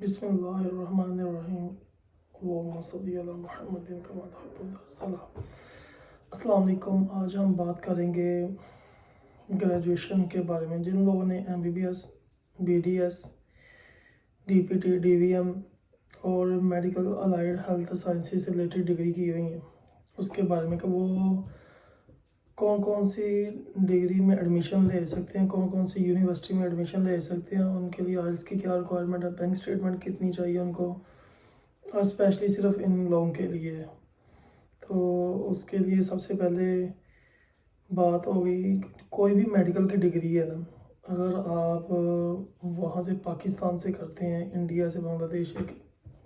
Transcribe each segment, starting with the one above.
बिस्मिल्लाहिर्रहमानिर्रहीम। अल्लाहुम्मा सल्ली अला मुहम्मदिन कमा सल्लल्लाहु। अस्सलाम वालेकुम। आज हम बात करेंगे ग्रेजुएशन के बारे में। जिन लोगों ने MBBS, BDS, DPT, DVM और मेडिकल अलाइड हेल्थ साइंसेज से रिलेटेड डिग्री की हुई हैं, उसके बारे में कि वो कौन कौन सी डिग्री में एडमिशन ले सकते हैं, कौन कौन सी यूनिवर्सिटी में एडमिशन ले सकते हैं, उनके लिए आइल्स की क्या रिक्वायरमेंट है, बैंक स्टेटमेंट कितनी चाहिए उनको, और स्पेशली सिर्फ इन लोगों के लिए है। तो उसके लिए सबसे पहले बात होगी, कोई भी मेडिकल की डिग्री है ना, अगर आप वहाँ से पाकिस्तान से करते हैं, इंडिया से, बांग्लादेश से,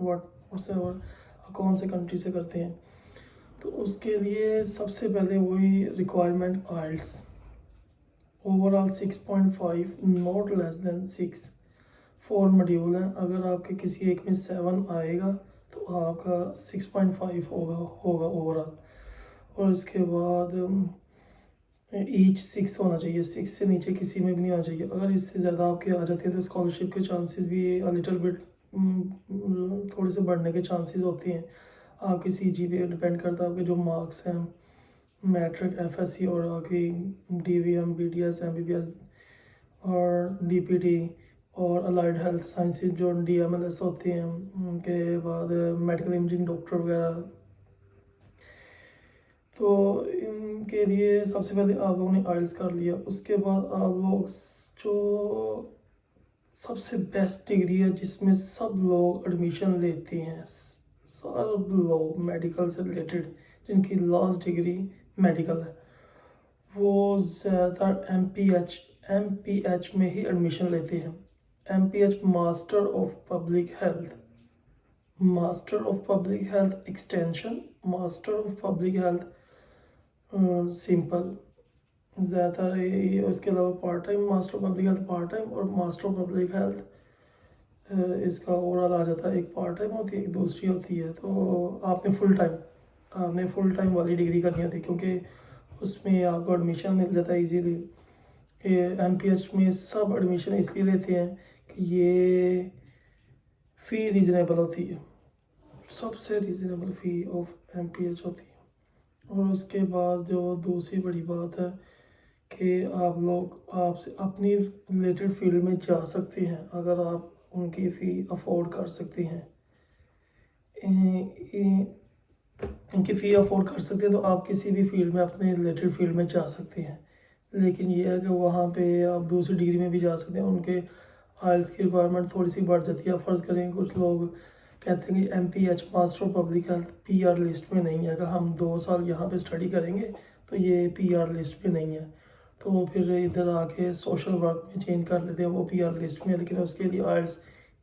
व्हाटसेवर कौन से कंट्री से करते हैं, तो उसके लिए सबसे पहले वही requirement IELTS overall 6.5 not less than 6। 4 module हैं, अगर आपके किसी एक में 7 आएगा तो आपका 6.5 होगा ओवरऑल। और इसके बाद ईच 6 होना चाहिए, 6 से नीचे किसी में भी नहीं होना चाहिए। अगर इससे ज़्यादा आपके आ जाते हैं तो स्कॉलरशिप के चांसेस भी लिटिल बिट थोड़े से बढ़ने के चांसेस होते हैं। आपकी CG पे डिपेंड करता है, आपके जो मार्क्स हैं, मैट्रिक, FSC और आपकी DVM, BDS, MBBS और DPT और अलाइड हेल्थ साइंसेज जो DMLS होते हैं, उनके बाद मेडिकल इमेजिंग डॉक्टर वगैरह। तो इनके लिए सबसे पहले आप लोगों ने आइल्स कर लिया, उसके बाद आप लोग जो सबसे बेस्ट डिग्री है जिसमें सब लोग एडमिशन लेते हैं, सब लोग मेडिकल से रिलेटेड जिनकी लास्ट डिग्री मेडिकल है, वो ज़्यादातर MPH में ही एडमिशन लेते हैं। MPH master of public health, master of public health extension, master of public health simple, ज़्यादातर ये। उसके अलावा part time master public health part time और मास्टर पब्लिक हेल्थ इसका ओवरऑल आ जाता है। एक पार्ट टाइम होती है, एक दूसरी होती है। तो आपने फुल टाइम वाली डिग्री करनी होती है, क्योंकि उसमें आपको एडमिशन मिल जाता है ईजीली। MPH में सब एडमिशन इसलिए लेते हैं कि ये फ़ी रीज़नेबल होती है, सबसे रीज़नेबल फ़ी ऑफ MPH होती है। और उसके बाद जो दूसरी बड़ी बात है कि आप लोग आपसे अपनी रिलेटेड फील्ड में जा सकते हैं, अगर आप उनकी फ़ी अफोर्ड कर सकते हैं, इनकी फ़ी अफोर्ड कर सकते हैं, तो आप किसी भी फील्ड में अपने रिलेटेड फील्ड में जा सकते हैं। लेकिन ये है कि वहाँ पे आप दूसरी डिग्री में भी जा सकते हैं, उनके आइल्स की रिक्वायरमेंट थोड़ी सी बढ़ जाती है। फ़र्ज़ करें कुछ लोग कहते हैं कि MPH master public health PR list में नहीं है, अगर हम 2 साल यहाँ पे स्टडी करेंगे तो ये PR लिस्ट में नहीं है, तो फिर इधर आके सोशल वर्क में चेंज कर लेते हैं, वो PR लिस्ट में। लेकिन उसके लिए आइल्स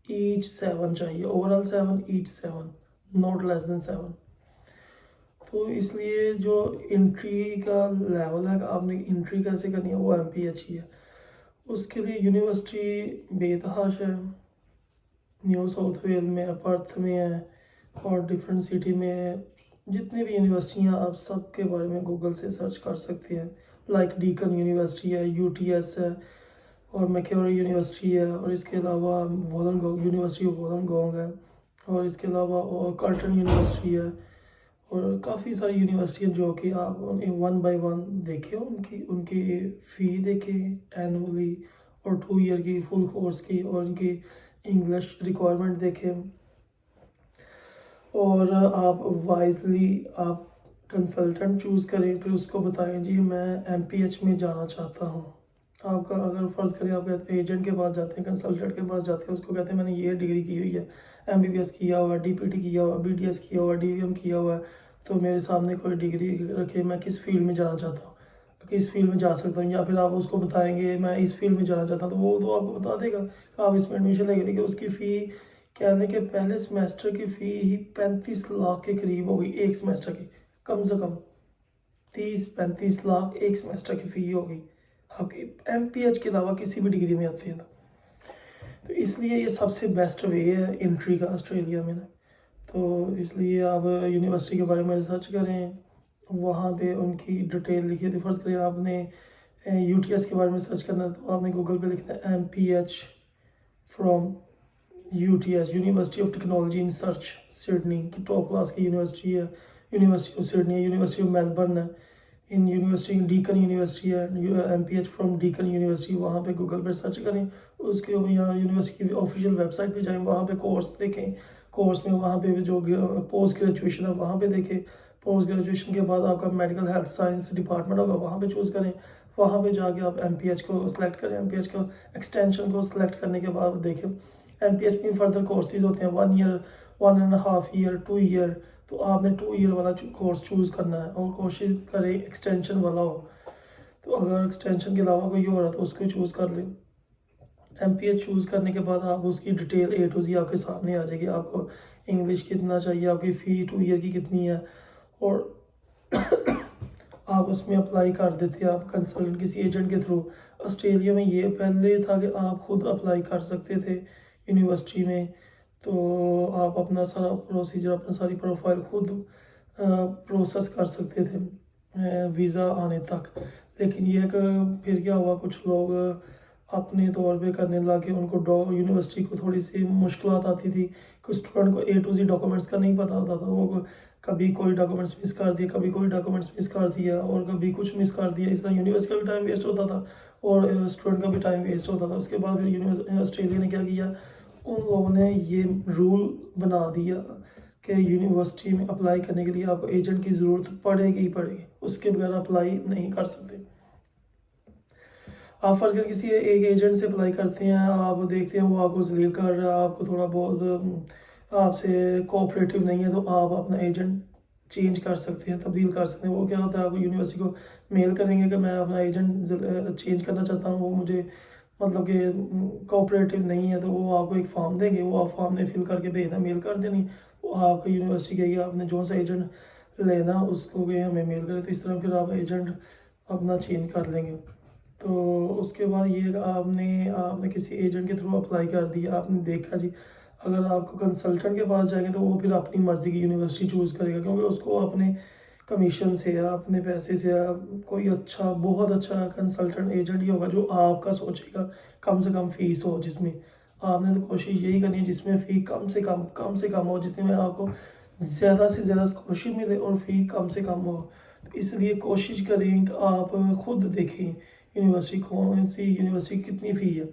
ईच 7 चाहिए, overall 7, each 7, not less then 7। तो इसलिए जो इंट्री का लेवल है, आपने इंट्री कैसे करनी है, वो MPH ही है। उसके लिए यूनिवर्सिटी बेतहाश है, न्यू साउथ वेल में है, पर्थ में है और डिफरेंट सिटी में है। जितनी भी यूनिवर्सिटियाँ, आप सब के बारे में गूगल से सर्च कर सकते हैं। लाइक डीकन यूनिवर्सिटी है, UTS है और मैक्वारी यूनिवर्सिटी है, और इसके अलावा वोलंगोंग यूनिवर्सिटी ऑफ वोलंगोंग है, और इसके अलावा कर्टन यूनिवर्सिटी है, और काफ़ी सारी यूनिवर्सिटी हैं जो कि आप उन्हें 1 बाय 1 देखें, उनकी उनकी फ़ी देखें एनुअली, और 2 ईयर की फुल कोर्स की, और उनकी इंग्लिश रिक्वायरमेंट देखें। और आप वाइजली आप कंसल्टेंट चूज़ करें, फिर उसको बताएं जी मैं MPH में जाना चाहता हूँ। आपका अगर फ़र्ज़ करें आप एजेंट के पास जाते हैं, कंसल्टेंट के पास जाते हैं, उसको कहते हैं मैंने ये डिग्री की हुई है, MBBS किया हुआ है, DPT किया हुआ है, BDS किया हुआ है, DVM किया हुआ है, तो मेरे सामने कोई डिग्री रखे, मैं किस फील्ड में जाना चाहता हूँ, किस फील्ड में जा सकता हूँ। या फिर आप उसको बताएंगे मैं इस फील्ड में जाना चाहता हूँ, तो वो तो आपको बता देगा कि आप इसमें एडमिशन लेंगे। लेकिन उसकी फ़ी कहने के पहले सेमेस्टर की फ़ी ही 35 लाख के करीब होगी, एक सेमेस्टर की, कम से कम 30-35 लाख एक सेमेस्टर की फ़ी होगी आपकी MPH के अलावा किसी भी डिग्री में आती है। तो इसलिए ये सबसे बेस्ट वे है एंट्री का ऑस्ट्रेलिया में ना। तो इसलिए आप यूनिवर्सिटी के बारे में रिसर्च करें, वहाँ पे उनकी डिटेल लिखिए। तो फर्ज़ करें आपने UTS के बारे में सर्च करना है, तो आपने गूगल पे लिखना है MPH from UTS university of technology in search Sydney की टॉप क्लास की यूनिवर्सिटी है। यूनिवर्सिटी ऑफ सिडनी है, यूनिवर्सिटी ऑफ मेलबर्न है, इन यूनिवर्सिटी डीकन यूनिवर्सिटी है, MPH फ्रॉम डीकन यूनिवर्सिटी। वहाँ पे गूगल पर सर्च करें, उसके यहाँ यूनिवर्सिटी की ऑफिशियल वेबसाइट पे जाएं, वहाँ पे कोर्स देखें। कोर्स में वहाँ पे जो पोस्ट ग्रेजुएशन है वहाँ पे देखें। पोस्ट ग्रेजुएशन के बाद आपका मेडिकल हेल्थ साइंस डिपार्टमेंट होगा, वहाँ पे चूज़ करें। वहाँ पे जाके आप MPH को सिलेक्ट करें। MPH को एक्सटेंशन को सिलेक्ट करने के बाद देखें MPH में फर्दर कोर्सेज होते हैं 1 ईयर, 1.5 ईयर, 2 ईयर। तो आपने 2 ईयर वाला कोर्स चूज़ करना है और कोशिश करें एक्सटेंशन वाला हो। तो अगर एक्सटेंशन के अलावा कोई और है तो उसको चूज़ कर लें। MPH चूज़ करने के बाद आप उसकी डिटेल A to Z आपके सामने आ जाएगी। आपको इंग्लिश कितना चाहिए, आपकी फ़ी 2 ईयर की कितनी है, और आप उसमें अप्लाई कर देते हैं। आप कंसल्टेंट किसी एजेंट के थ्रू। ऑस्ट्रेलिया में ये पहले था कि आप खुद अप्लाई कर सकते थे यूनिवर्सिटी में, तो आप अपना सारा प्रोसीजर, अपना सारी प्रोफाइल खुद प्रोसेस कर सकते थे वीज़ा आने तक। लेकिन ये फिर क्या हुआ, कुछ लोग अपने तौर पे करने लगे, उनको यूनिवर्सिटी को थोड़ी सी मुश्किल आती थी। कुछ स्टूडेंट को A to Z डॉक्यूमेंट्स का नहीं पता होता था, वो कभी कोई डॉक्यूमेंट्स मिस कर दिया, कभी कोई डॉक्यूमेंट्स मिस कर दिया, और कभी कुछ मिस कर दिया। इस तरह यूनिवर्सिटी का भी टाइम वेस्ट होता था और स्टूडेंट का भी टाइम वेस्ट होता था। उसके बाद फिर ऑस्ट्रेलिया ने क्या किया, उन लोगों ने ये रूल बना दिया कि यूनिवर्सिटी में अप्लाई करने के लिए आपको एजेंट की ज़रूरत पड़ेगी ही पड़ेगी, उसके बगैर अप्लाई नहीं कर सकते। आप फर्ज कर किसी एक एजेंट से अप्लाई करते हैं, आप देखते हैं वो आपको जलील कर रहा है, आपको थोड़ा बहुत आपसे कोऑपरेटिव नहीं है, तो आप अपना एजेंट चेंज कर सकते हैं, तब्दील कर सकते हैं। वो क्या होता है, आपको यूनिवर्सिटी को मेल करेंगे कि मैं अपना एजेंट चेंज करना चाहता हूँ, वो मुझे मतलब कि कोऑपरेटिव नहीं है, तो वो आपको एक फॉर्म देंगे, वो आप फॉर्म ने फिल करके भेजना, मेल कर देनी। वो आपको यूनिवर्सिटी कहेगी आपने जो सा एजेंट लेना उसको गए हमें मेल करें, तो इस तरह फिर आप एजेंट अपना चेंज कर लेंगे। तो उसके बाद ये आपने किसी एजेंट के थ्रू अप्लाई कर दिया, आपने देखा जी, अगर आपको कंसल्टेंट के पास जाएंगे तो वो फिर अपनी मर्ज़ी की यूनिवर्सिटी चूज़ करेगा, क्योंकि उसको अपने कमीशन से या अपने पैसे से या कोई अच्छा, बहुत अच्छा कंसल्टेंट एजेंट ही होगा जो आपका सोचेगा कम से कम फ़ीस हो, जिसमें आपने तो कोशिश यही करनी है जिसमें फ़ी कम से कम हो, जिसमें आपको ज़्यादा से ज़्यादा स्कॉलरशिप मिले और फ़ी कम से कम हो। तो इसलिए कोशिश करें कि आप खुद देखें यूनिवर्सिटी कौन सी यूनिवर्सिटी कितनी फ़ी है।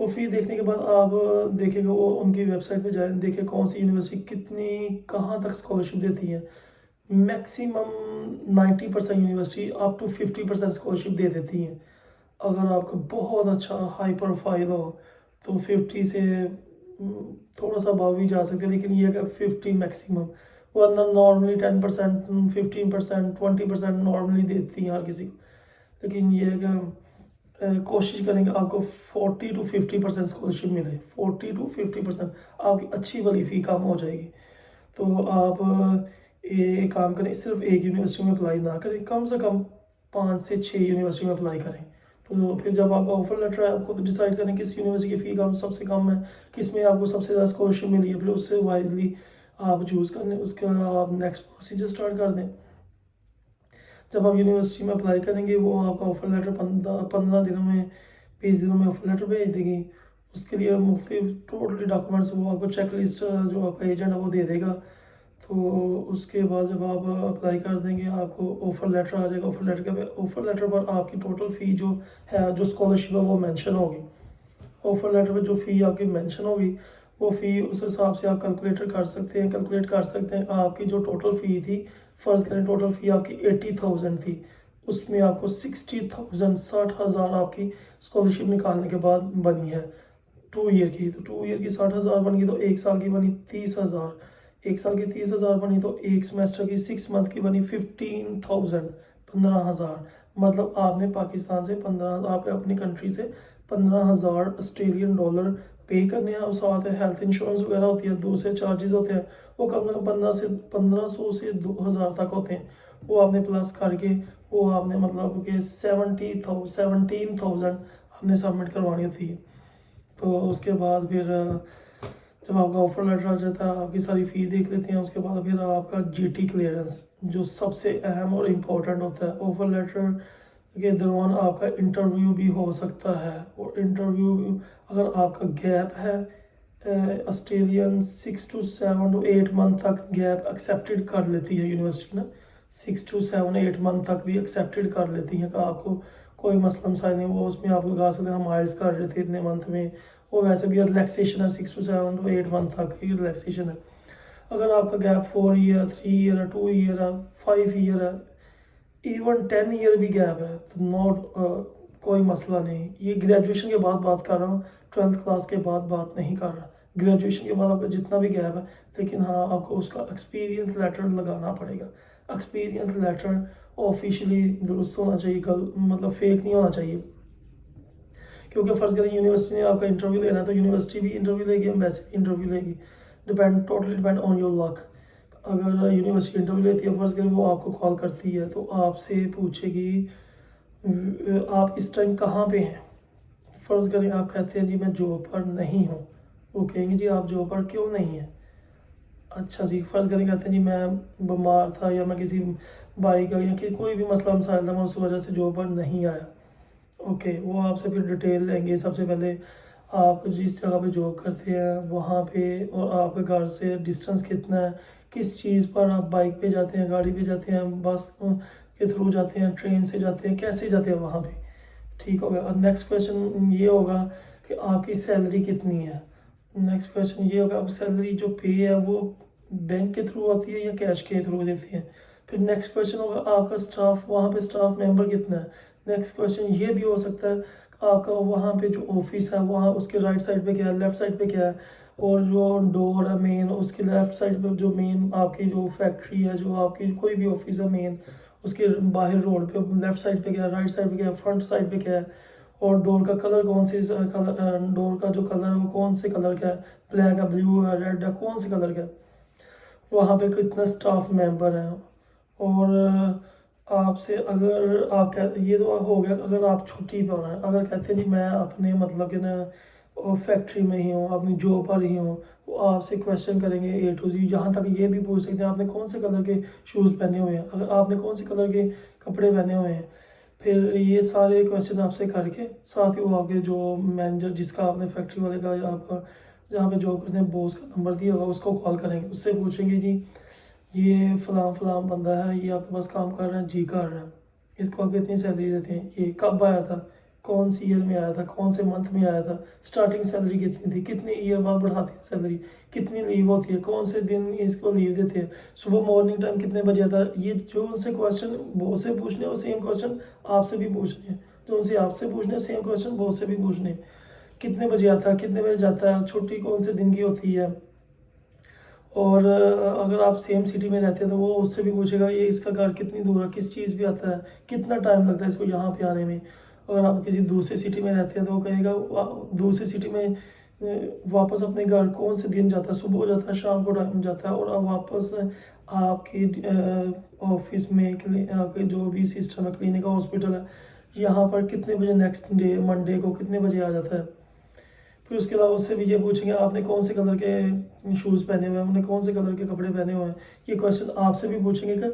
वो फ़ी देखने के बाद आप देखेंगे, वो उनकी वेबसाइट पे जाएं, देखें कौन सी यूनिवर्सिटी कितनी कहाँ तक स्कॉलरशिप देती है। Maximum 90% university up to 50% scholarship दे देती हैं। अगर आपका बहुत अच्छा हाई प्रोफाइल हो तो 50 से थोड़ा सा अबव भी जा सकते हैं, लेकिन ये 50 मैक्सिमम, वरना नॉर्मली 10%, 15%, 20% नॉर्मली देती हैं हर किसी को। लेकिन ये कोशिश करेंगे आपको 40 to 50% स्कॉलरशिप मिले। 40 to 50% आपकी अच्छी वाली फ़ी कम हो जाएगी। तो आप ये काम करें, सिर्फ एक यूनिवर्सिटी में अप्लाई ना करें, कम से कम 5 से 6 यूनिवर्सिटी में अप्लाई करें। तो फिर जब आपका ऑफर लेटर है, आप खुद डिसाइड करें किस यूनिवर्सिटी की फ़ी सबसे कम है, किस में आपको सबसे ज़्यादा स्कॉलरशिप मिली है, फिर उससे वाइजली आप चूज़ कर लें। उसके बाद आप नेक्स्ट प्रोसीजर स्टार्ट कर दें। जब आप यूनिवर्सिटी में अप्लाई करेंगे, वो आपका ऑफर लेटर 15 दिनों में, 20 दिनों में ऑफर लेटर भेज देगी। उसके लिए मुख्तलिफ टोटली डॉक्यूमेंट्स, वो आपको चेक लिस्ट जो आपका एजेंट है वो दे देगा। तो उसके बाद जब आप अप्लाई कर देंगे, आपको ऑफर लेटर आ जाएगा। ऑफर लेटर पर आपकी टोटल फ़ी जो है, जो स्कॉलरशिप है, वो मेंशन होगी। ऑफर लेटर पे जो फ़ी आपकी मेंशन होगी, वो फ़ी उस हिसाब से आप कैलकुलेट कर सकते हैं। आपकी जो टोटल फ़ी थी, फ़र्ज़ करें टोटल फ़ी आपकी 80,000 थी, उसमें आपको 60,000, 60,000 आपकी स्कॉलरशिप निकालने के बाद बनी है 2 ईयर की। तो 2 ईयर की 60,000 बन गई, तो 1 साल की बनी 30,000। 1 साल की 30,000 बनी, तो 1 सेमेस्टर की 6 मंथ की बनी 15,000, 15,000। मतलब आपने पाकिस्तान से 15, आपने अपनी कंट्री से 15,000 ऑस्ट्रेलियन डॉलर पे करने हैं। और साथ है हेल्थ इंश्योरेंस वगैरह होती है, दूसरे चार्जेस होते हैं, वो कम से कम 1500 से 2,000 तक होते हैं। वो आपने प्लस करके, वो आपने मतलब कि 17,000 आपने सबमिट करवानी होती है। तो उसके बाद फिर जब आपका ऑफर लेटर आ जाता है, आपकी सारी फ़ी देख लेते हैं। उसके बाद फिर आपका GT क्लियरेंस, जो सबसे अहम और इम्पोर्टेंट होता है। ऑफर लेटर के दौरान आपका इंटरव्यू भी हो सकता है, और इंटरव्यू अगर आपका गैप है ऑस्ट्रेलियन 6 to 7 to 8 मंथ तक गैप एक्सेप्टेड कर लेती है यूनिवर्सिटी ना, 6 to 7 8 मंथ तक भी एक्सेप्टेड कर लेती हैं कि आपको कोई मसला मसाइल नहीं, वो उसमें आप लगा सकते हैं हम आइल्स कर रहे थे इतने मंथ में, वो वैसे भी रिलैक्सेशन है 6 to 7 to 8 मंथ तक ही रिलैक्सेशन है। अगर आपका गैप 4 ईयर 3 ईयर है 2 ईयर है 5 ईयर है इवन 10 ईयर भी गैप है तो नॉट कोई मसला नहीं। ये ग्रेजुएशन के बाद बात कर रहा हूँ, 12th क्लास के बाद बात नहीं कर रहा। ग्रेजुएशन के बाद आपका जितना भी गैप है, लेकिन हाँ आपको उसका एक्सपीरियंस लेटर लगाना पड़ेगा। एक्सपीरियंस लेटर ऑफिशियली दुरुस्त होना चाहिए, मतलब फेक नहीं होना चाहिए। क्योंकि फ़र्ज़ करें यूनिवर्सिटी ने आपका इंटरव्यू लेना है तो यूनिवर्सिटी भी इंटरव्यू लेगी, एम्बेसी इंटरव्यू लेगी, totally depend on your luck. अगर यूनिवर्सिटी इंटरव्यू लेती है, फ़र्ज़ करें वो आपको कॉल करती है तो आपसे पूछेगी आप इस टाइम कहाँ पे हैं। फ़र्ज़ करें आप कहते हैं जी मैं जॉब पर नहीं हूँ, वो कहेंगे जी आप जॉब पर क्यों नहीं हैं। अच्छा जी, फ़र्ज़ करें कहते हैं जी मैं बीमार था या मैं किसी भाई का या कि कोई भी मसला मसाइल था मैं उस वजह से जॉब पर नहीं आया। ओके, वो आपसे फिर डिटेल लेंगे। सबसे पहले आप जिस जगह पे जॉब करते हैं वहाँ पे और आपके घर से डिस्टेंस कितना है, किस चीज़ पर आप बाइक पे जाते हैं, गाड़ी पे जाते हैं, बस के थ्रू जाते हैं, ट्रेन से जाते हैं, कैसे जाते हैं वहाँ पे। ठीक हो गया। और नेक्स्ट क्वेश्चन ये होगा कि आपकी सैलरी कितनी है। नेक्स्ट क्वेश्चन ये होगा आपकी सैलरी जो पे है वो बैंक के थ्रू आती है या कैश के थ्रू देती है। फिर नेक्स्ट क्वेश्चन होगा आपका स्टाफ, वहाँ पे स्टाफ मेंबर कितना है। नेक्स्ट क्वेश्चन ये भी हो सकता है आपका वहाँ पे जो ऑफिस है वहाँ उसके राइट साइड पे क्या है, लेफ्ट साइड पे क्या है, और जो डोर है मेन उसके लेफ्ट साइड पे जो मेन आपकी जो फैक्ट्री है, जो आपकी कोई भी ऑफिस है मेन, उसके बाहर रोड पे लेफ्ट साइड पे क्या है, राइट साइड पे क्या है, फ्रंट साइड पे क्या है, और डोर का कलर कौन से कलर, डोर का जो कलर है वो कौन से कलर का है, ब्लैक है, ब्लू है, रेड है, कौन से कलर का है, वहाँ पे कितना स्टाफ मेंबर है। और आपसे अगर आप कह ये तो हो गया अगर आप छुट्टी पर हैं। अगर कहते हैं जी मैं अपने मतलब कि ना फैक्ट्री में ही हूँ, अपनी जॉब पर ही हूँ, वो आपसे क्वेश्चन करेंगे A to Z। यहाँ तक ये भी पूछ सकते हैं आपने कौन से कलर के शूज़ पहने हुए हैं, अगर आपने कौन से कलर के कपड़े पहने हुए हैं। फिर ये सारे क्वेश्चन आपसे करके साथ ही वो आपके जो मैनेजर जिसका आपने फैक्ट्री वाले का या आपका जहाँ पे जॉब करते हैं बॉस का नंबर दिया होगा उसको कॉल करेंगे, उससे पूछेंगे जी ये फ़लाँ फ़लाँ बंदा है, ये आपके पास काम कर रहा है, जी कर रहा है, इसको आप कितनी सैलरी देते हैं, ये कब आया था, कौन सी ईयर में आया था, कौन से मंथ में आया था, स्टार्टिंग सैलरी कितनी थी, कितने ईयर बाद बढ़ाते हैं सैलरी, कितनी लीव होती है, कौन से दिन इसको लीव देते हैं, सुबह मॉर्निंग टाइम कितने बजे आता है। ये जो उनसे क्वेश्चन बहुत से पूछने और सेम क्वेश्चन आपसे भी पूछने हैं, जो उनसे आपसे पूछने सेम क्वेश्चन बहुत से भी पूछने हैं। कितने बजे आता है, कितने बजे जाता है, छुट्टी कौन से दिन की होती है। और अगर आप सेम सिटी में रहते हैं तो वो उससे भी पूछेगा ये इसका घर कितनी दूर है, किस चीज़ पे आता है, कितना टाइम लगता है इसको यहाँ पे आने में। अगर आप किसी दूसरी सिटी में रहते हैं तो वो कहेगा दूसरी सिटी में वापस अपने घर कौन से दिन जाता है, सुबह जाता है, शाम को टाइम जाता है, और अब वापस आपके ऑफिस में आपके जो भी सिस्टम है, क्लिनिक है, हॉस्पिटल है, यहाँ पर कितने बजे नेक्स्ट डे मंडे को कितने बजे आ जाता है। फिर उसके अलावा उससे भी ये पूछेंगे आपने कौन से कलर के शूज़ पहने हुए हैं, आपने कौन से कलर के कपड़े पहने हुए हैं। ये क्वेश्चन आपसे भी पूछेंगे कि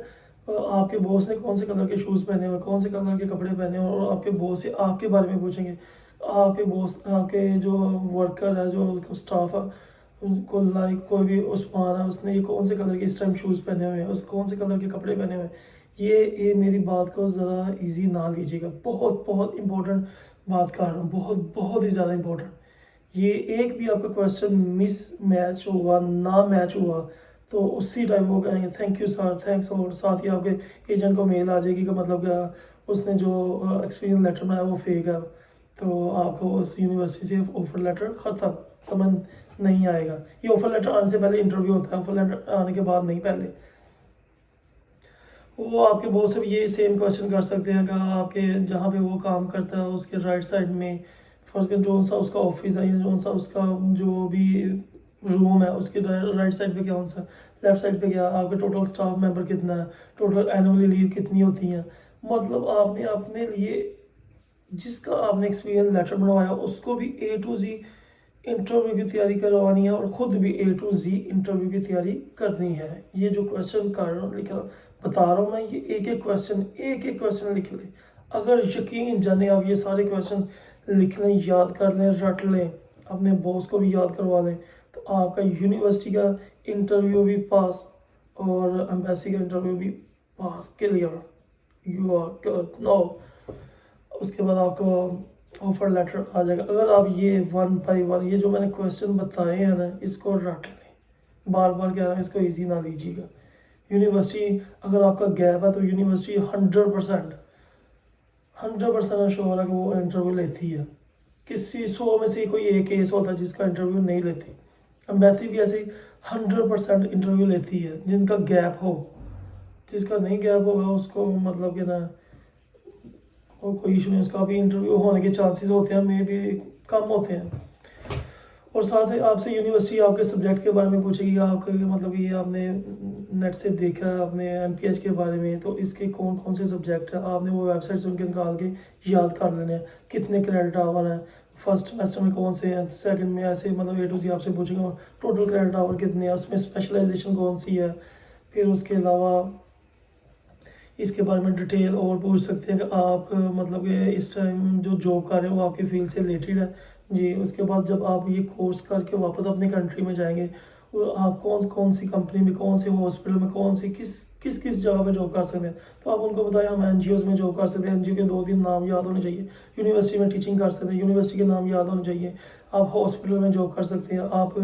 आपके बॉस ने कौन से कलर के शूज़ पहने हुए हैं, कौन से कलर के कपड़े पहने हुए हैं, और आपके बॉस से आपके बारे में पूछेंगे। आपके बॉस आपके जो वर्कर है, जो स्टाफ है, उनको लाइक कोई भी उस्मान है, उसने ये कौन से कलर के इस टाइम शूज़ पहने हुए हैं, उस कौन से कलर के कपड़े पहने हुए हैं। ये मेरी बात को ज़रा ईजी ना लीजिएगा, बहुत बहुत इंपॉर्टेंट बात कर रहा हूँ, बहुत बहुत ही ज़्यादा इंपॉर्टेंट। ये एक भी आपका क्वेश्चन मिस मैच हुआ, ना मैच हुआ, तो उसी टाइम वो कहेंगे थैंक यू सर, थैंक्स, और साथ ही आपके एजेंट को मेल आ जाएगी कि मतलब क्या उसने जो एक्सपीरियंस लेटर बनाया वो फेक है, तो आपको उस यूनिवर्सिटी से ऑफर लेटर ख़त्म, समझ नहीं आएगा। ये ऑफर लेटर आने से पहले इंटरव्यू होता है, ऑफर लेटर आने के बाद नहीं, पहले। वो आपके बॉस से भी ये सेम क्वेश्चन कर सकते हैं कि आपके जहाँ पे वो काम करता है उसके राइट साइड में फर्स्ट का जो सा उसका ऑफिस है या जो सा उसका जो भी रूम है उसके राइट साइड पे क्या कौन सा, लेफ्ट साइड पे क्या, आपके टोटल स्टाफ मेंबर कितना है, टोटल एनुअली लीव कितनी होती हैं। मतलब आपने अपने लिए जिसका आपने एक्सपीरियंस लेटर बनवाया उसको भी A to Z इंटरव्यू की तैयारी करवानी है और ख़ुद भी A to Z इंटरव्यू की तैयारी करनी है। ये जो क्वेश्चन कर रहा हूँ बता रहा हूँ मैं, ये एक एक क्वेश्चन लिख लें। अगर यकीन जाने आप ये सारे क्वेश्चन लिख लें, याद कर लें, रट लें, अपने बॉस को भी याद करवा लें, आपका यूनिवर्सिटी का इंटरव्यू भी पास और एम्बेसी का इंटरव्यू भी pass, clear, you are good no. उसके बाद आपको ऑफर लेटर आ जाएगा। अगर आप ये 1 बाई 1 ये जो मैंने क्वेश्चन बताए हैं ना, इसको रट लें। बार बार कह रहा हूँ, इसको इजी ना लीजिएगा। यूनिवर्सिटी अगर आपका गैप है तो यूनिवर्सिटी 100% श्योर है कि वो इंटरव्यू लेती है। किसी 100 में से कोई एक केस होता है जिसका इंटरव्यू नहीं लेती। एम्बेसी भी ऐसे 100% इंटरव्यू लेती है जिनका गैप हो। जिसका नहीं गैप होगा उसको मतलब कि ना कोई इशू नहीं, उसका भी इंटरव्यू होने के चांसेस होते हैं, मे भी कम होते हैं। और साथ ही आपसे यूनिवर्सिटी आपके सब्जेक्ट के बारे में पूछेगी, आपके मतलब ये आपने नेट से देखा है आपने एमपीएच के बारे में, तो इसके कौन कौन से सब्जेक्ट हैं आपने वो वेबसाइट से उनके निकाल के याद कर लेने हैं। कितने क्रेडिट आवर हैं, फर्स्ट सेमेस्टर में कौन से हैं, सेकंड में, ऐसे मतलब ए टू जी आपसे पूछेंगे टोटल क्रेडिट आवर कितने हैं, उसमें स्पेशलाइजेशन कौन सी है। फिर उसके अलावा इसके बारे में डिटेल और पूछ सकते हैं कि आप मतलब कि इस टाइम जो जॉब कर रहे हो वो आपकी फील्ड से रिलेटेड है जी। उसके बाद जब आप ये कोर्स करके वापस अपनी कंट्री में जाएंगे, वो आप कौन कौन सी कंपनी में, कौन से हॉस्पिटल में, कौन सी किस किस किस जगह पे जॉब कर सकते हैं, तो आप उनको बताएं हम एनजीओज में जॉब कर सकते हैं। एनजीओ के 2-3 नाम याद होने चाहिए। यूनिवर्सिटी में टीचिंग कर सकते हैं, यूनिवर्सिटी के नाम याद होने चाहिए। आप हॉस्पिटल में जॉब कर सकते हैं, आप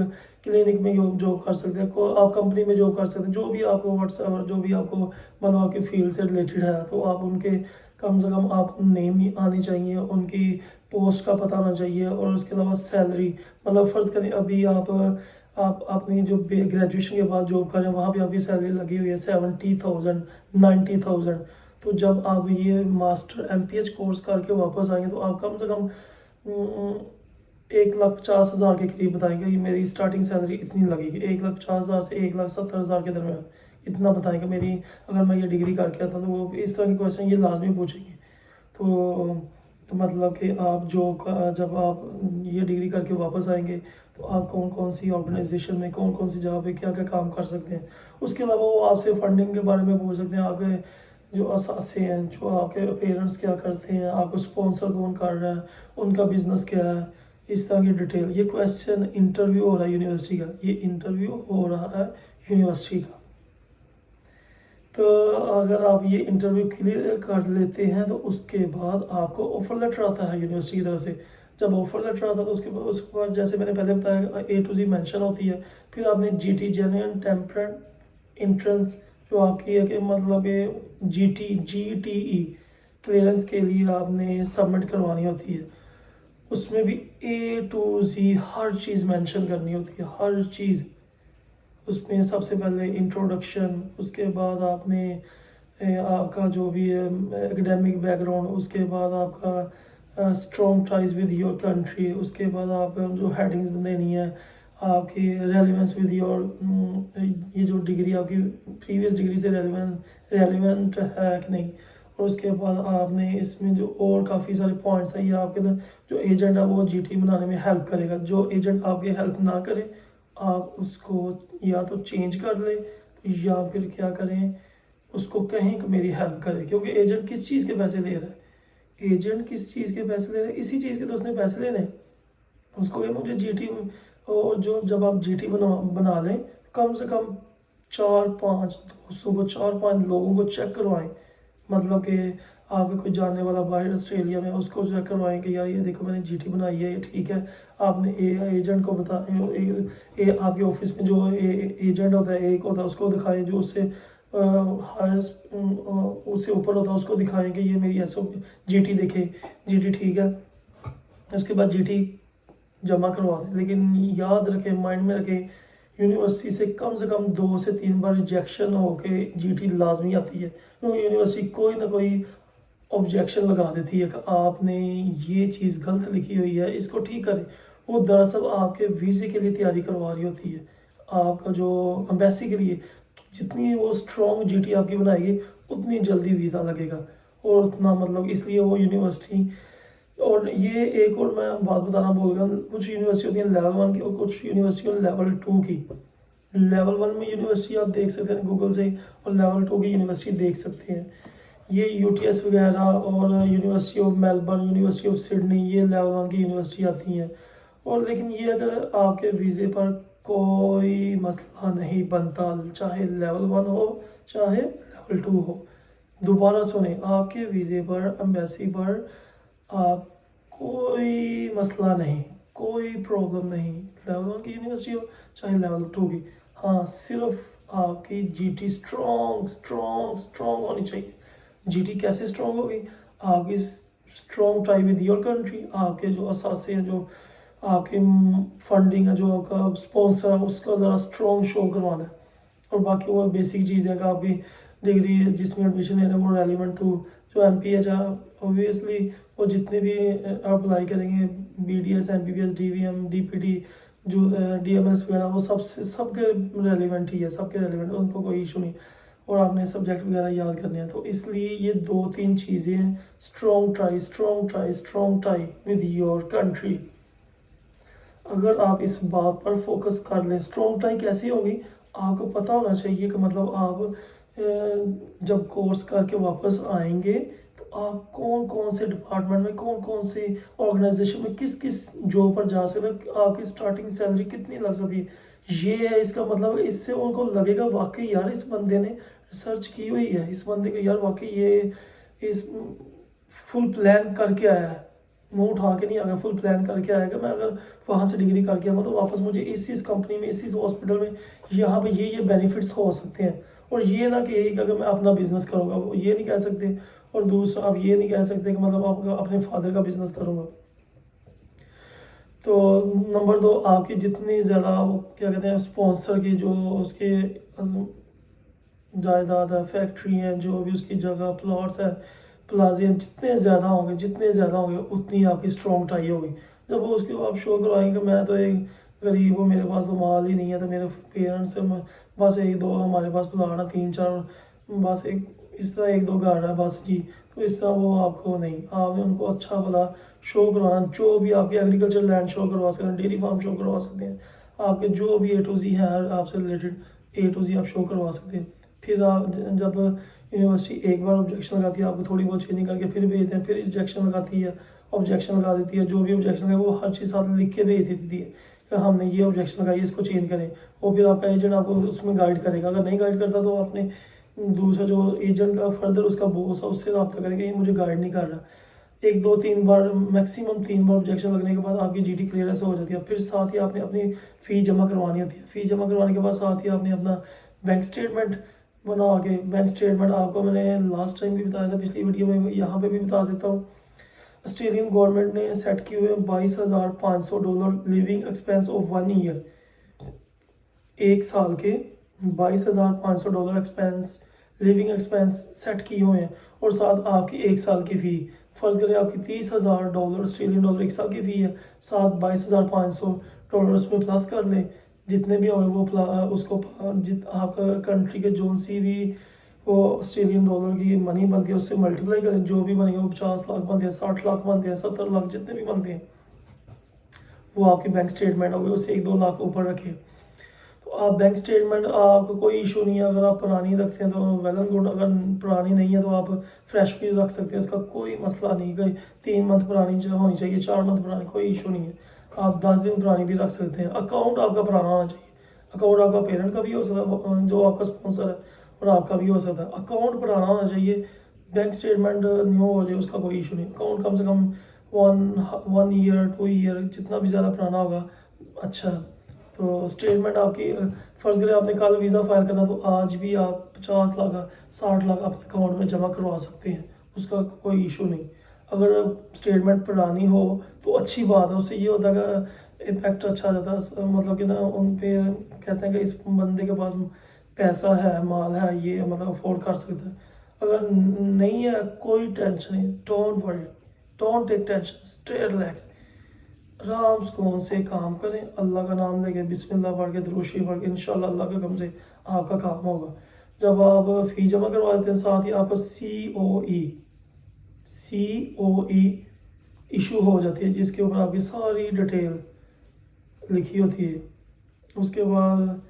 क्लिनिक में जॉब कर सकते हैं, आप कंपनी में जॉब कर सकते हैं। जो भी आपको व्हाट्सएप, जो भी आपको मतलब आपकी फील्ड से रिलेटेड है, तो आप उनके कम से कम आप नेम आनी चाहिए, उनकी पोस्ट का पता होना चाहिए। और उसके अलावा सैलरी, मतलब फ़र्ज़ करें अभी आप अपनी जो ग्रेजुएशन के बाद जॉब कर रहे हैं वहाँ पे आपकी सैलरी लगी हुई है 70,000 90,000। तो जब आप ये मास्टर एमपीएच कोर्स करके वापस आएंगे तो आप कम से कम 1,50,000 के करीब बताएंगे कि मेरी स्टार्टिंग सैलरी इतनी लगेगी। 1,50,000 से 1,70,000 के दरमियान इतना बताएंगे मेरी, अगर मैं ये डिग्री करके आता तो वो इस तरह के क्वेश्चन ये लाजमी पूछेंगे। तो मतलब कि आप जब आप ये डिग्री करके वापस आएंगे तो आप कौन कौन सी ऑर्गेनाइजेशन में, कौन कौन सी जगह पे क्या क्या काम कर सकते हैं। उसके अलावा वो आपसे फंडिंग के बारे में पूछ सकते हैं, आपके जो असासे हैं, जो आपके पेरेंट्स क्या करते हैं, आपको स्पॉन्सर कौन कर रहा है, उनका बिजनेस क्या है, इस तरह की डिटेल। ये क्वेश्चन इंटरव्यू हो रहा है यूनिवर्सिटी का, ये इंटरव्यू हो रहा है यूनिवर्सिटी का। तो अगर आप ये इंटरव्यू क्लियर कर लेते हैं तो उसके बाद आपको ऑफर लेटर आता है यूनिवर्सिटी की तरफ से। जब ऑफर लेटर आता है तो उसके बाद जैसे मैंने पहले बताया ए टू जी मेंशन होती है। फिर आपने जीटी जेन्युइन टेम्परेंट एंट्रेंस जो आपकी है कि मतलब जीटीई क्लियरेंस के लिए आपने सबमिट करवानी होती है। उसमें भी ए to ji her cheese mention करनी होती है, हर चीज़। उसमें सबसे पहले इंट्रोडक्शन, उसके बाद आपने आपका जो भी है एकेडमिक बैकग्राउंड, उसके बाद आपका strong ties with your country, उसके बाद आपका जो हेडिंग्स देनी है, आपकी रेलिवेंस विद योर ये जो डिग्री आपकी प्रीवियस डिग्री से रेलिवेंट है कि नहीं। और उसके बाद आपने इसमें जो और काफ़ी सारे पॉइंट्स हैं, ये आपके ना जो एजेंट है वो जीटी बनाने में हेल्प करेगा। जो एजेंट आपके हेल्प ना करे आप उसको या तो चेंज कर लें या फिर क्या करें, उसको कहें कि मेरी हेल्प करे। क्योंकि एजेंट किस चीज़ के पैसे ले रहा है, एजेंट किस चीज़ के पैसे ले रहा है, इसी चीज़ के तो उसने पैसे लेने। उसको ये मुझे जीटी, और जो जब आप जीटी बना लें कम से कम 4-5 दोस्तों को, 4-5 लोगों को चेक करवाएं। मतलब कि आपके कोई जानने वाला बाहर ऑस्ट्रेलिया में, उसको चेक करवाएं कि यार ये देखो मैंने जीटी बनाई है, ये ठीक है। आपने एजेंट को बताएं, आपके ऑफिस में जो एजेंट होता है एक होता है उसको दिखाएं, जो उससे हायर उससे ऊपर होता है उसको दिखाएं कि ये मेरी जीटी देखे, जीटी ठीक है। उसके बाद जीटी जमा करवा दें। लेकिन याद रखें, माइंड में रखें, यूनिवर्सिटी से कम 2 से 3 बार रिजेक्शन होके जीटी लाजमी आती है। क्योंकि यूनिवर्सिटी कोई ना कोई ऑब्जेक्शन लगा देती है कि आपने ये चीज़ गलत लिखी हुई है, इसको ठीक करें। वो दरअसल आपके वीज़े के लिए तैयारी करवा रही होती है, आपका जो एम्बेसी के लिए। जितनी वो स्ट्रॉन्ग जीटी आपकी बनाएगी उतनी जल्दी वीज़ा लगेगा और उतना मतलब, इसलिए वो यूनिवर्सिटी। और ये एक और मैं बात बताना भूल गया, कुछ यूनिवर्सिटी होती है लेवल 1 की और कुछ यूनिवर्सिटी लेवल 2 की। लेवल 1 में यूनिवर्सिटी आप देख सकते हैं गूगल से, और लेवल 2 की यूनिवर्सिटी देख सकते हैं। ये यूटीएस वगैरह और university of Melbourne, university of Sydney, ये लेवल 1 की यूनिवर्सिटी आती हैं। और लेकिन ये अगर आपके वीज़े पर कोई मसला नहीं बनता, चाहे लेवल 1 हो चाहे लेवल 2 हो। दोबारा सुने, आपके वीज़े पर, एम्बेसी पर आप कोई मसला नहीं, कोई प्रॉब्लम नहीं, लेवल 1 की यूनिवर्सिटी हो चाहे लेवल 2 की। हाँ, सिर्फ आपकी जीटी स्ट्रॉन्ग स्ट्रॉन्ग स्ट्रॉन्ग होनी चाहिए। जीटी कैसे स्ट्रॉन्ग होगी? आपकी strong tie with your country, आपके जो असासे हैं, जो आपकी फंडिंग है, जो आपका स्पॉन्सर है, उसका ज़रा स्ट्रॉन्ग शो करवाना है। और बाकी वो बेसिक चीज़ें कि आपकी डिग्री जिसमें एडमिशन ले रहे हैं वो रेलिवेंट टू जो MPH है। ऑब्वियसली वो जितने भी आप अप्लाई करेंगे, BDS, MBBS, DVM, DPT, जो DMS वगैरह, वो सबके रेलिवेंट ही है, सबके रेलिवेंट, उनको कोई इशू नहीं। और आपने सब्जेक्ट वगैरह याद करने हैं, तो इसलिए ये 2-3 चीज़ें हैं। Strong tie, strong tie, strong tie with your country. अगर आप इस बात पर फोकस कर लें, स्ट्रॉन्ग टाई कैसी होगी आपको पता होना चाहिए कि मतलब आप जब कोर्स करके वापस आएंगे तो आप कौन कौन से डिपार्टमेंट में, कौन कौन से ऑर्गेनाइजेशन में, किस किस जॉब पर जा सकते, आपकी स्टार्टिंग सैलरी कितनी लग सकती है, ये है इसका मतलब। इससे उनको लगेगा वाकई यार इस बंदे ने रिसर्च की हुई है, इस बंदे को यार वाकई ये इस फुल प्लान करके आया है, मुंह उठा के नहीं आएगा, फुल प्लान करके आएगा। मैं अगर वहाँ से डिग्री करके आऊँगा तो वापस मुझे इस कंपनी में, इस हॉस्पिटल में, यहाँ पे ये बेनिफिट्स हो सकते हैं। और ये ना कि यही अगर मैं अपना बिजनेस करूँगा, वो ये नहीं कह सकते। और दूसरा आप ये नहीं कह सकते कि मतलब आप अपने फादर का बिजनेस करूँगा। तो नंबर 2, आपकी जितनी ज़्यादा क्या कहते हैं स्पॉन्सर की जो उसके जायदाद है, फैक्ट्री हैं, जो भी उसकी जगह, प्लॉट्स हैं, प्लाजे हैं, जितने ज़्यादा होंगे उतनी आपकी स्ट्रॉन्ग टाई होगी। जब वो उसके आप शो करवाएंगे मैं तो एक गरीब हूँ, मेरे पास तो माल ही नहीं है, तो मेरे पेरेंट्स से बस 1-2 हमारे पास प्लाट है, 3-4 बस एक इस तरह 1-2 गार्ड है बस जी। तो इस तरह वो आपको नहीं, आपने उनको अच्छा भला शो करवाना, जो भी आपकी एग्रीकल्चर लैंड शो करवा सकते हैं, डेयरी फार्म शो करवा सकते हैं, आपके जो भी A to Z है आपसे रिलेटेड A to Z आप शो करवा सकते हैं। फिर आप जब यूनिवर्सिटी एक बार ऑब्जेक्शन लगाती है, आपको थोड़ी बहुत चेंजिंग करके फिर भेजते हैं, फिर रिजेक्शन लगाती है, ऑब्जेक्शन लगा देती है, जो भी ऑब्जेक्शन है वो हर चीज़ साथ लिख के भेज देती है कि हमने ये ऑब्जेक्शन लगाई, इसको चेंज करें। और फिर आपका एजेंट आपको उसमें गाइड करेगा, अगर नहीं गाइड करता तो आपने दूसरा जो एजेंट का फर्दर उसका बॉस है उससे रब्ता करेंगे, ये मुझे गाइड नहीं कर रहा। 1-2-3 बार, मैक्सिमम 3 बार ऑब्जेक्शन लगने के बाद आपकी जीटी क्लियरेंस हो जाती है। फिर साथ ही आपने अपनी फ़ी जमा करवानी होती है। फ़ी जमा करवाने के बाद साथ ही आपने अपना बैंक स्टेटमेंट बना के, बैंक स्टेटमेंट आपको मैंने लास्ट टाइम भी बताया था, पिछली वीडियो में, यहाँ पे भी बता देता हूँ। ऑस्ट्रेलियन गवर्नमेंट ने सेट किए हुए $22,500 लिविंग एक्सपेंस ऑफ 1 ईयर, एक साल के $22,500 एक्सपेंस, लिविंग एक्सपेंस सेट किए हुए हैं। और साथ आपकी एक साल की फ़ी, फ़र्ज़ करें आपकी $30,000 ऑस्ट्रेलियन डॉलर एक साल की फ़ी है, साथ $22,500 उसमें प्लस कर लें, जितने भी होंगे वो उसको आपका कंट्री के जोन सी भी वो ऑस्ट्रेलियन डॉलर की मनी बनती है उससे मल्टीप्लाई करें, जो भी बनेंगे वो 50 लाख बनते हैं, 60 लाख बनते हैं, 70 लाख, जितने भी बनते हैं वो आपकी बैंक स्टेटमेंट हो गई, उससे 1-2 लाख ऊपर रखें। तो आप बैंक स्टेटमेंट, आपको कोई इशू नहीं है, अगर आप पुरानी रखते हैं तो वेल एंड गुड, अगर पुरानी नहीं है तो आप फ्रेश भी रख सकते हैं, इसका कोई मसला नहीं। कोई 3 मंथ पुरानी होनी चाहिए, 4 मंथ पुरानी, कोई इशू नहीं है। आप 10 दिन पुरानी भी रख सकते हैं। अकाउंट आपका पुराना होना चाहिए। अकाउंट आपका पेरेंट का भी हो सकता है, जो आपका स्पॉन्सर है, और आपका भी हो सकता है। अकाउंट पुराना होना चाहिए, बैंक स्टेटमेंट न्यू हो जाए उसका कोई इशू नहीं। अकाउंट कम से कम 1 ईयर 2 ईयर जितना भी ज़्यादा पुराना होगा अच्छा। तो स्टेटमेंट आपकी, फ़र्ज़ करें आपने कल वीज़ा फाइल करना, तो आज भी आप 50 लाख 60 लाख अपने अकाउंट में जमा करवा सकते हैं, उसका कोई इशू नहीं। अगर स्टेटमेंट पुरानी हो तो अच्छी बात है, उससे ये होता है कि इम्पैक्ट अच्छा आ जाता है, मतलब कि ना उन पे कहते हैं कि इस बंदे के पास पैसा है, माल है, ये मतलब अफोर्ड कर सकता है। अगर नहीं है कोई टेंशन नहीं, don't worry, don't take tension, stay relax, आराम सुकून से काम करें, अल्लाह का नाम लेके, बिस्मिल्लाह पढ़ के, दुरूद शरीफ पढ़ के, इंशाल्लाह अल्लाह के हुक्म से आपका काम होगा। जब आप फ़ी जमा करवा देते हैं, साथ ही आपका COE इशू हो जाती है, जिसके ऊपर आपकी सारी डिटेल लिखी होती है। उसके बाद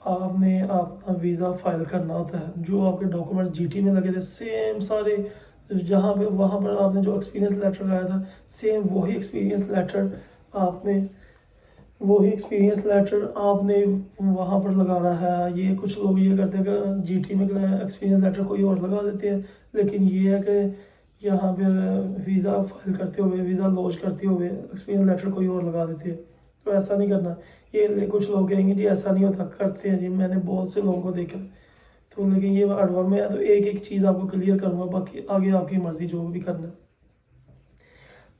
आपने अपना वीज़ा फाइल करना होता है, जो आपके डॉक्यूमेंट जीटी में लगे थे सेम सारे, जहाँ पे वहाँ पर आपने जो एक्सपीरियंस लेटर लगाया था सेम वही एक्सपीरियंस लेटर आपने वही एक्सपीरियंस लेटर आपने वहाँ पर लगाना है। ये कुछ लोग ये करते हैं कि जीटी में एक्सपीरियंस लेटर कोई और लगा देते हैं, लेकिन ये है कि यहाँ पर वीज़ा फाइल करते हुए, वीज़ा लॉन्च करते हुए एक्सपीरियंस लेटर कोई और लगा देते हैं। तो ऐसा नहीं करना। ये कुछ लोग कहेंगे जी ऐसा नहीं होता, करते हैं जी, मैंने बहुत से लोगों को देखा। तो लेकिन ये एडवर्ब में है तो एक एक चीज़ आपको क्लियर करूँगा, बाकी आगे आपकी मर्ज़ी जो भी करना है।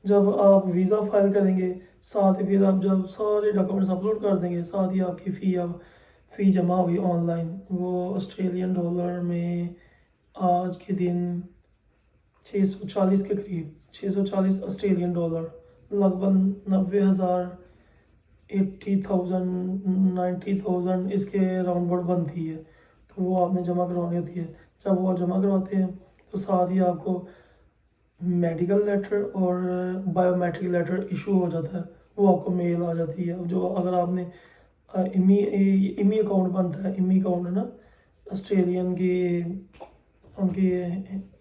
जब आप वीज़ा फाइल करेंगे, साथ ही फिर आप जब सारे डॉक्यूमेंट्स अपलोड कर देंगे, साथ ही आपकी फ़ी जमा होगी ऑनलाइन। वो ऑस्ट्रेलियन डॉलर में आज के दिन 640 के करीब, 640 ऑस्ट्रेलियन डॉलर, लगभग 90,000, 80,000, 90,000 इसके राउंड अबाउट बनती है। तो वो आपने जमा करवानी होती है। जब वो जमा करवाते हैं तो साथ ही आपको मेडिकल लेटर और बायोमेट्रिक लेटर इशू हो जाता है, वो आपको मेल आ जाती है। जो अगर आपने इमी अकाउंट बनता है, इमी अकाउंट ना ऑस्ट्रेलियन की उनकी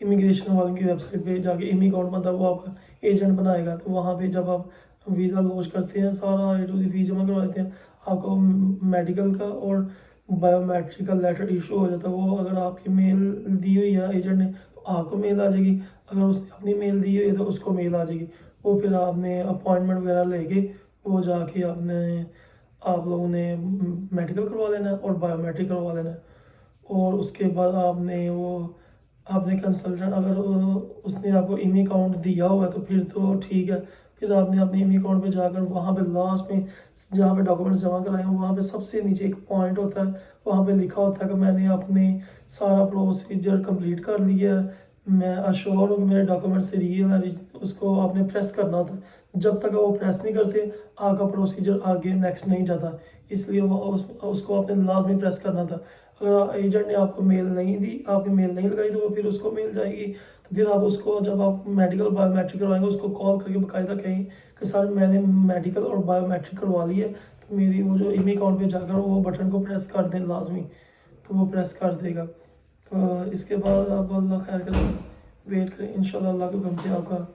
इमिग्रेशन वालों की वेबसाइट पे जाके इमी अकाउंट बनता है, वो आपका एजेंट बनाएगा। तो वहाँ पे जब आप वीज़ा लॉन्च करते हैं, सारा ए टू ज़ेड फीस जमा करवा देते हैं, आपको मेडिकल का और बायोमेट्रिक का लेटर इशू हो जाता है। वो अगर आपकी मेल दी हुई है एजेंट ने तो आपको मेल आ जाएगी, अगर उसने अपनी मेल दी हुई है तो उसको मेल आ जाएगी। वो फिर आपने अपॉइंटमेंट वगैरह लेके वो जाके आप लोगों ने मेडिकल करवा लेना है और बायोमेट्रिक करवा लेना है। और उसके बाद आपने कंसल्टेंट अगर उसने आपको इमी अकाउंट दिया हुआ है तो फिर तो ठीक है। फिर आपने अपने इमी अकाउंट पे जाकर वहाँ पे लास्ट में जहाँ पे डॉक्यूमेंट्स जमा कराए हैं वहाँ पे सबसे नीचे एक पॉइंट होता है, वहाँ पे लिखा होता है कि मैंने अपने सारा प्रोसीजर कंप्लीट कर लिया है, मैं अश्योर हूँ कि मेरे डॉक्यूमेंट से रियल है। उसको आपने प्रेस करना होता है। जब तक वो प्रेस नहीं करते आपका प्रोसीजर आगे नेक्स्ट नहीं जाता, इसलिए वो उसको आपने लाजमी प्रेस करना था। अगर एजेंट ने आपको मेल नहीं दी, आपने मेल नहीं लगाई, तो वो फिर उसको मेल जाएगी। तो फिर आप उसको जब आप मेडिकल बायोमेट्रिक करवाएंगे उसको कॉल करके बाकायदा कहें कि सर मैंने मेडिकल और बायोमेट्रिक करवा ली है, तो मेरी वो जो इमी अकाउंट पे जाकर वो बटन को प्रेस कर दें लाजमी, तो वो प्रेस कर देगा। तो इसके बाद आप अल्लाह खैर करें, वेट करें, इंशाल्लाह अल्लाह के हुक्म से आपका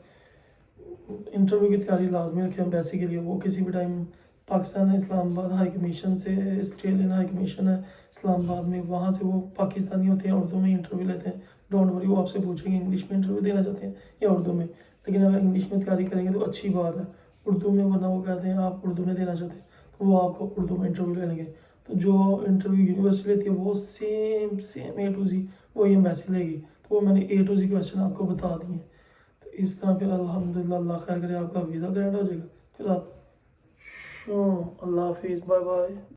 इंटरव्यू की तैयारी लाजमी रखें एम्बेसी के लिए। वो किसी भी time Pakistan Islamabad high commission से, ऑस्ट्रेलियन हाई कमीशन है इस्लामाबाद में, वहाँ से वो पाकिस्तानी होते हैं, उर्दू में इंटरव्यू लेते हैं। डोंट वरी, वो आपसे पूछेंगे इंग्लिश में इंटरव्यू देना चाहते हैं या उर्दू में। लेकिन अगर इंग्लिश में तैयारी करेंगे तो अच्छी बात है, उर्दू में वरना वो कहते हैं आप उर्दू में देना चाहते हैं तो वो आपको उर्दू में इंटरव्यू ले लेंगे। तो जो इंटरव्यू यूनिवर्सिटी लेती है वो सेम सेम ए टू जी वही एम्बेसी लेगी। तो वो मैंने ए टू जी क्वेश्चन आपको बता दिए। तो इस तरह फिर अल्हम्दुलिल्लाह अल्लाह खैर करे आपका वीज़ा ग्रैंड हो जाएगा। फिर आप अल्लाह हाफिज़, बाय बाय।